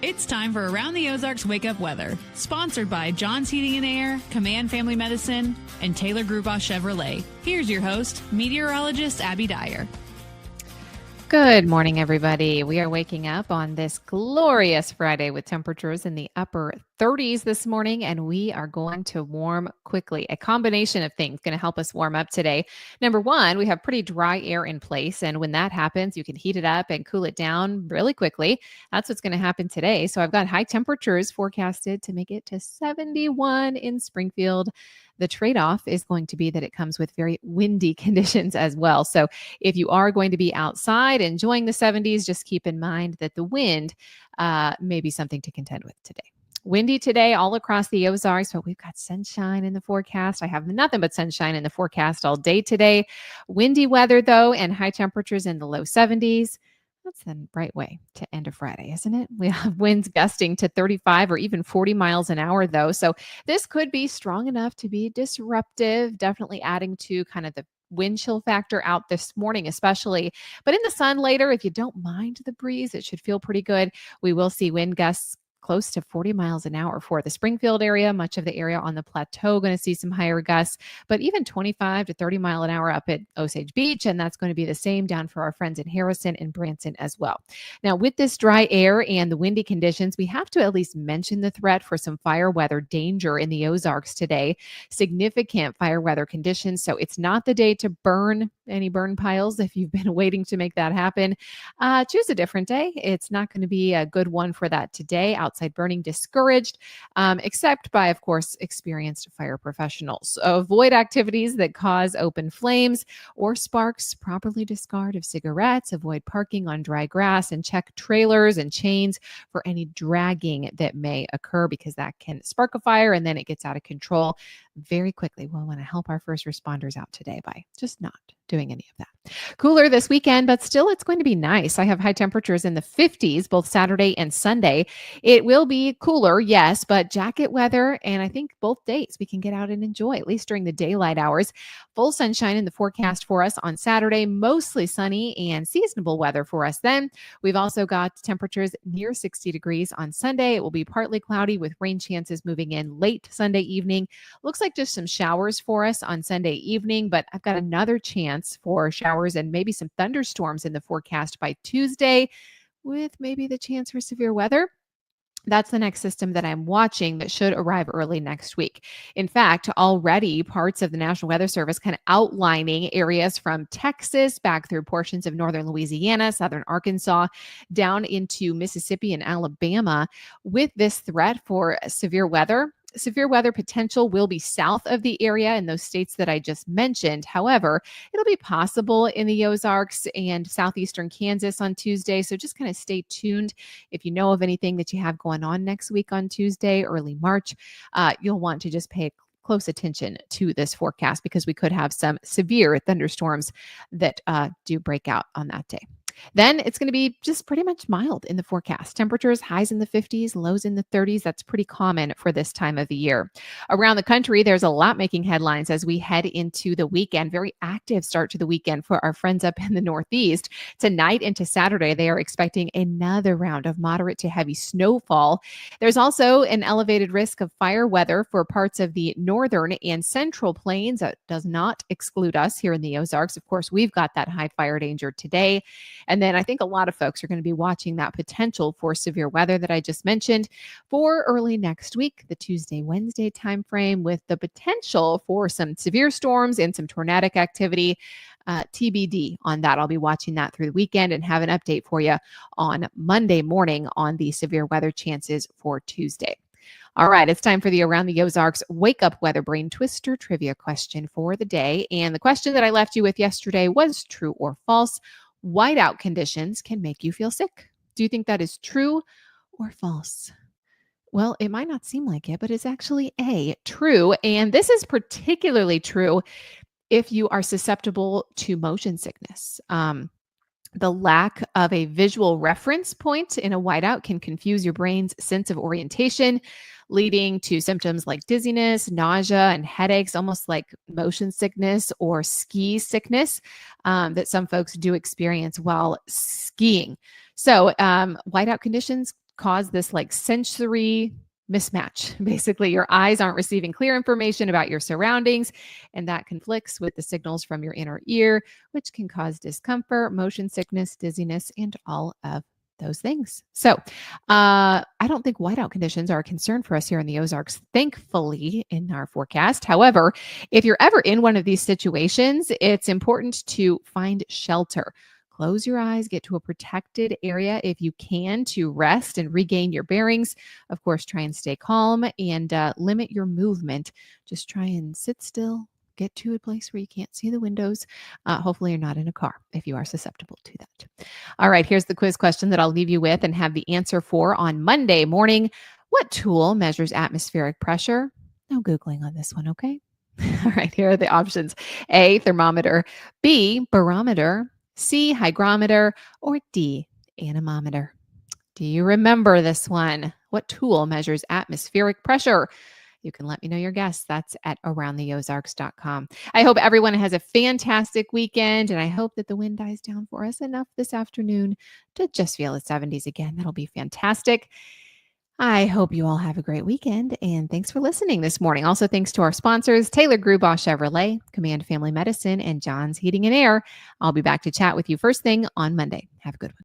It's time for Around the Ozarks Wake Up Weather, sponsored by John's Heating and Air, Command Family Medicine, and Taylor Grubaugh Chevrolet. Here's your host, meteorologist Abby Dyer. Good morning, everybody. We are waking up on this glorious Friday with temperatures in the upper 30s this morning, and we are going to warm quickly. A combination of things going to help us warm up today. Number one, we have pretty dry air in place, and when that happens, you can heat it up and cool it down really quickly. That's what's going to happen today. So I've got high temperatures forecasted to make it to 71 in Springfield. The trade-off is going to be that it comes with very windy conditions as well. So if you are going to be outside enjoying the 70s, just keep in mind that the wind may be something to contend with today. Windy today all across the Ozarks, but we've got sunshine in the forecast. I have nothing but sunshine in the forecast all day today. Windy weather, though, and high temperatures in the low 70s. That's a bright way to end a Friday, isn't it? We have winds gusting to 35 or even 40 miles an hour, though. So this could be strong enough to be disruptive, definitely adding to kind of the wind chill factor out this morning, especially. But in the sun later, if you don't mind the breeze, it should feel pretty good. We will see wind gusts close to 40 miles an hour for the Springfield area. Much of the area on the plateau going to see some higher gusts, but even 25 to 30 mile an hour up at Osage Beach. And that's going to be the same down for our friends in Harrison and Branson as well. Now, with this dry air and the windy conditions, we have to at least mention the threat for some fire weather danger in the Ozarks today. Significant fire weather conditions. So it's not the day to burn any burn piles. If you've been waiting to make that happen, choose a different day. It's not going to be a good one for that today. Outside burning discouraged, except by, of course, experienced fire professionals. So avoid activities that cause open flames or sparks. Properly discard of cigarettes. Avoid parking on dry grass, and check trailers and chains for any dragging that may occur, because that can spark a fire and then it gets out of control very quickly. We'll want to help our first responders out today by just not doing any of that. Cooler this weekend, but still it's going to be nice. I have high temperatures in the 50s, both Saturday and Sunday. It will be cooler, yes, but jacket weather, and I think both days we can get out and enjoy, at least during the daylight hours. Full sunshine in the forecast for us on Saturday, mostly sunny and seasonable weather for us then. We've also got temperatures near 60 degrees on Sunday. It will be partly cloudy with rain chances moving in late Sunday evening. Looks like just some showers for us on Sunday evening, but I've got another chance for showers and maybe some thunderstorms in the forecast by Tuesday, with maybe the chance for severe weather. That's the next system that I'm watching that should arrive early next week. In fact, already parts of the National Weather Service kind of outlining areas from Texas back through portions of northern Louisiana, southern Arkansas, down into Mississippi and Alabama with this threat for severe weather. Severe weather potential will be south of the area in those states that I just mentioned. However, it'll be possible in the Ozarks and southeastern Kansas on Tuesday. So just kind of stay tuned. If you know of anything that you have going on next week on Tuesday, early March, you'll want to just pay close attention to this forecast, because we could have some severe thunderstorms that do break out on that day. Then it's going to be just pretty much mild in the forecast. Temperatures, highs in the 50s, lows in the 30s. That's pretty common for this time of the year. Around the country, there's a lot making headlines as we head into the weekend. Very active start to the weekend for our friends up in the Northeast. Tonight into Saturday, they are expecting another round of moderate to heavy snowfall. There's also an elevated risk of fire weather for parts of the northern and central plains. That does not exclude us here in the Ozarks. Of course, we've got that high fire danger today. And then I think a lot of folks are going to be watching that potential for severe weather that I just mentioned for early next week, the Tuesday, Wednesday timeframe, with the potential for some severe storms and some tornadic activity. TBD on that. I'll be watching that through the weekend and have an update for you on Monday morning on the severe weather chances for Tuesday. All right, it's time for the Around the Ozarks Wake Up Weather Brain Twister trivia question for the day. And the question that I left you with yesterday was true or false. Whiteout conditions can make you feel sick. Do you think that is true or false? Well, it might not seem like it, but it's actually A, true. And this is particularly true if you are susceptible to motion sickness. The lack of a visual reference point in a whiteout can confuse your brain's sense of orientation, leading to symptoms like dizziness, nausea, and headaches, almost like motion sickness or ski sickness that some folks do experience while skiing. So whiteout conditions cause this like sensory mismatch. Basically, your eyes aren't receiving clear information about your surroundings, and that conflicts with the signals from your inner ear, which can cause discomfort, motion sickness, dizziness, and all of those things. So I don't think whiteout conditions are a concern for us here in the Ozarks, thankfully, in our forecast. However, if you're ever in one of these situations, it's important to find shelter. Close your eyes, get to a protected area if you can to rest and regain your bearings. Of course, try and stay calm and limit your movement. Just try and sit still, get to a place where you can't see the windows. Hopefully, you're not in a car if you are susceptible to that. All right, here's the quiz question that I'll leave you with and have the answer for on Monday morning. What tool measures atmospheric pressure? No Googling on this one, okay? All right, here are the options. A, thermometer. B, barometer. C, hygrometer. Or D, anemometer. Do you remember this one? What tool measures atmospheric pressure? You can let me know your guess. That's at aroundtheozarks.com. I hope everyone has a fantastic weekend, and I hope that the wind dies down for us enough this afternoon to just feel the 70s again. That'll be fantastic. I hope you all have a great weekend, and thanks for listening this morning. Also, thanks to our sponsors, Taylor Grubaugh Chevrolet, Command Family Medicine, and John's Heating and Air. I'll be back to chat with you first thing on Monday. Have a good one.